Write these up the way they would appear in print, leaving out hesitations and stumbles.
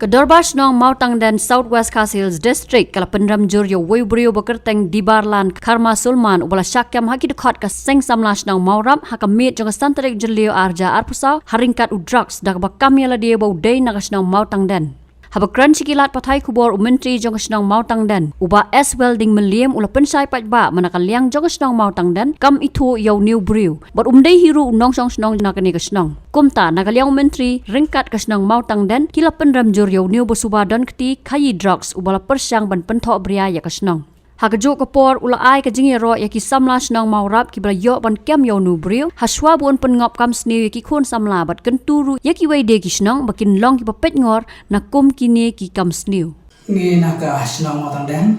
Ke Dorbar Shnong Mawtangden Southwest Castles District kala penram jur yo wibrio bekerteng di Barlan Karma Sulman ubala syakyam haki dekat ke seng samla Shnong Mawrap haka mit jong santarik jelio arja arpusau haringkat u drugs dak bakam yala dia bau day naga Shnong Mawtangden. Haba kran sikilat patai kubor menteri jong Shnong Mawtangden uba S welding meliam ula pensai patba manaka liang jong Shnong Mawtangden kam itu yo new brew but umdei hiru nongshong Shnong nakani ke Shnong kumta naga liang menteri ringkat ke Shnong Mawtangden kila penram jur yo new Suba don keti kayi drugs ubala persyang ban Pynthoh-Bria ya ke Shnong. Hakajuk kapor ula ai ke jingiro ya ki samla Shnong Mawrap ki bala yo ban kem yo nu briu haswa buon pengop kam sniu ki khun samla bat kenturu ya ki wei de ki Shnong bakin long ki papet ngor na kum kini ki kam sniu ngi naka Shnong Mawtangden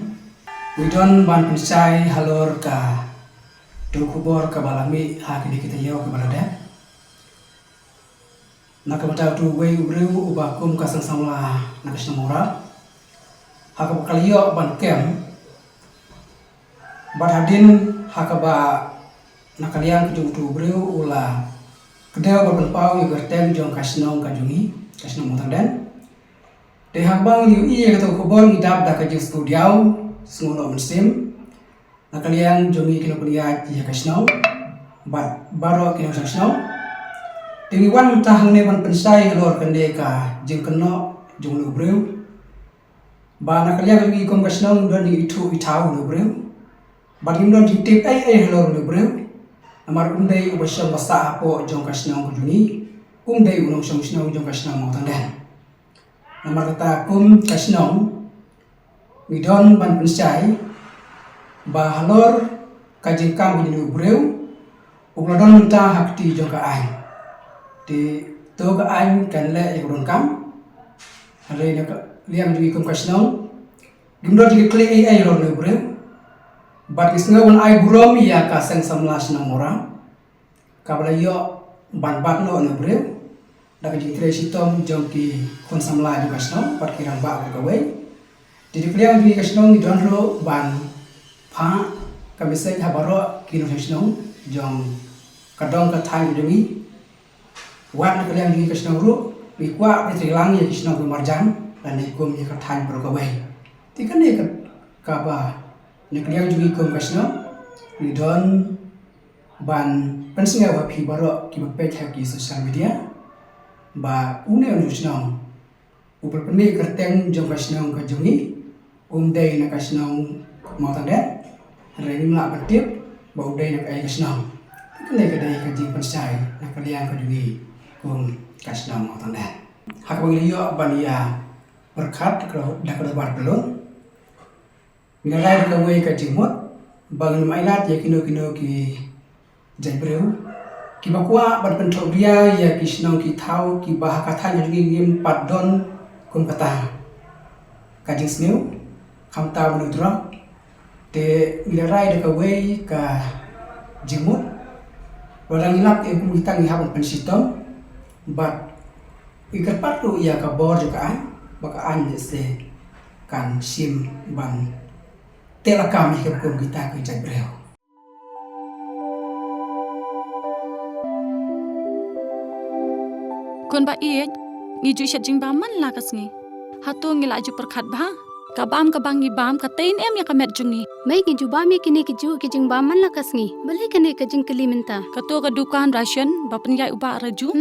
widon ban pensai halor ka tu kubor ka balami ha kini kita yo ka balade naka bata tu wei briu uba kum ka sang samla naka Shnong Mawrap ha ka kaliyo ban kem Badhadin hakaba nakaliang kejung beriu ula kedai berpau yang bertem jong kasnong kajungi kasnong Mawtangden. Dehakbang liu iya kata kubor ngidap dah kajung studiau semua musim nakaliang jongi kino kuliah iya kasnong baru kino kasnong. Tingiwan tahang neban pensai lor kendeka jeng keno jong lu beriu. Ba nakaliang jongi kom kasnong don itu itau lu beriu. Bagi mendon tip hello le breu amar umdei ubasya basa apo jong kasnong kujuni umdei unong Shnong jong kasnong Mawtangden amar kata kum kasnong midon ban pensai ba halor kajing kam kujuni breu ubladon minta hakti jong ka ai di to ka ai kan le ikron kam hale na liam di kum kasnong gimdon di kle hello le breu Bat kisnga wan ai burom ya ka seng samla Shnong Mawrap kabla yo ban bat no na breu da ka jitre sitom jong ki kon samla ju Shnong pat kirang ba ka we di kliang di Shnong ni don ro ban pha ka mesej habaro ki no Shnong jong kadong ka thai demi wat na kliang di Shnong ro mi kwa pe trilang ya Shnong marjan dan ni kum ya ka thai bro ka we ti kan ne ka ba Nekliang juga ikom kasno, lidon ban pensinga wapi baru kita pecah di sosial media, ba une anu Shnong, upel peni kerteng jong Shnong kajungi, umdei nak Shnong Mawtangden, hari ini melak bertip, ba umdei nak ayah Shnong, kene kedai kaji pensai nak kalian kajungi kum Shnong Mawtangden. Hak bangiliyo bania berkat kalau dah Dorbar belum. Meghalaya ka wei ka jimot bang mailat ya kino ki jaibreu ki bakwa ban Pynthoh-Bria ya ki Shnong ki thau ki bah ka than ya ngim padon kum kata kajing sniu kham ta bu Drok te Meghalaya ka wei ka jimot orang ilap e kum kita ngi haban pensitom bat ikat patu ya ka bor juga an baka an se kan sim ban telah kami hukum kita ke Jabreu. Kon ba iet ngiju shat jing baman la kasngi. Hatu ngila ju perkhat ba. Kabam kabang ni bam ka tain em ya kamet jungi. Mai ngiju bam ya kini kiju ke jing baman la kasngi. Bale kene ke jing keli minta. Kato ka dukan ration ba penyai uba raju.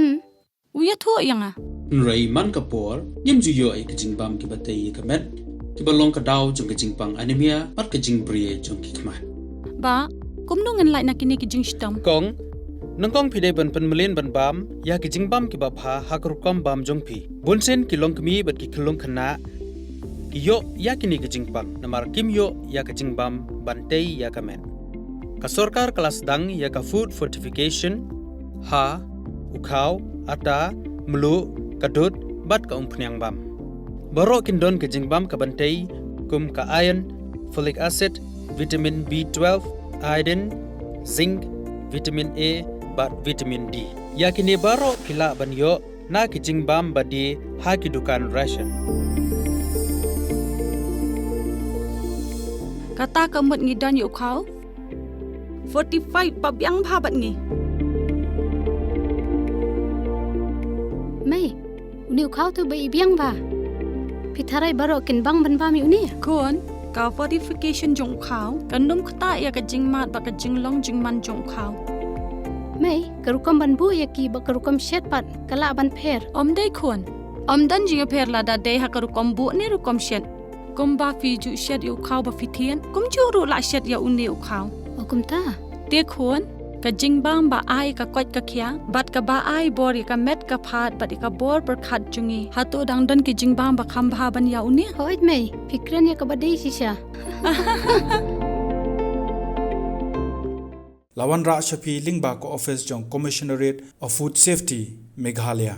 Uya thu yang a. Nrai man kapor nyem ju yo ai ke jing bam ki batai kamet. Kiba long ka daw jong kajing pang anemia pat kajing brie jong ki kman ba kum nu ngan lai na kini kijing stam kong nangkong pide ban pen melin ban bam ya kijing bam ki ba pha hakru kom bam jong pi bunsen ki long kmi bat ki khlong khana ki yo ya kini kijing pang namar kim yo ya kijing bam ban tei ya kamen ka sarkar kelas dang ya ka food fortification ha ukhau ata mlu kadut bat ka umpnyang bam Barok kindon ke jingbam ka bantai kum ka iron, folic acid, vitamin B12, iodine, zinc, vitamin A, bat vitamin D. Yakini barok kila banyo na ki jingbam badi ha ki dukan ration. Kata kemut ngidon yu kau 45 pabyang bhabat ngi. Mai, uniu kau tu bai biang ba. Pitharai barok kin bang ban bam yu ni. Kun, ka fortification jong khao, ka num khta ya ka jing mat ba ka jing long jing man jong khao. Mai, karukam ban bu ya ki ba karukam shet pat kala ban pher. Om dai kun. Om dan jing pher la da dai ha ka rukom bu ni rukom shet. Kum ba fi ju shet yu khao ba fi thien. Kum ju ru la shet ya un ni u khao. Okum ta. Te kun, ka jing bam ba ai ka kot ka khya, bat ka ba ai bor ya ka met ka phat bat ka bor per khat jungi. Ha to dang dan ki jing bam ba kham ba ban ya un ni. Hoit mai, fikran ya ka badai shisha. Lawan Ra Shafi Lingba ko Office Jong Commissionerate of Food Safety Meghalaya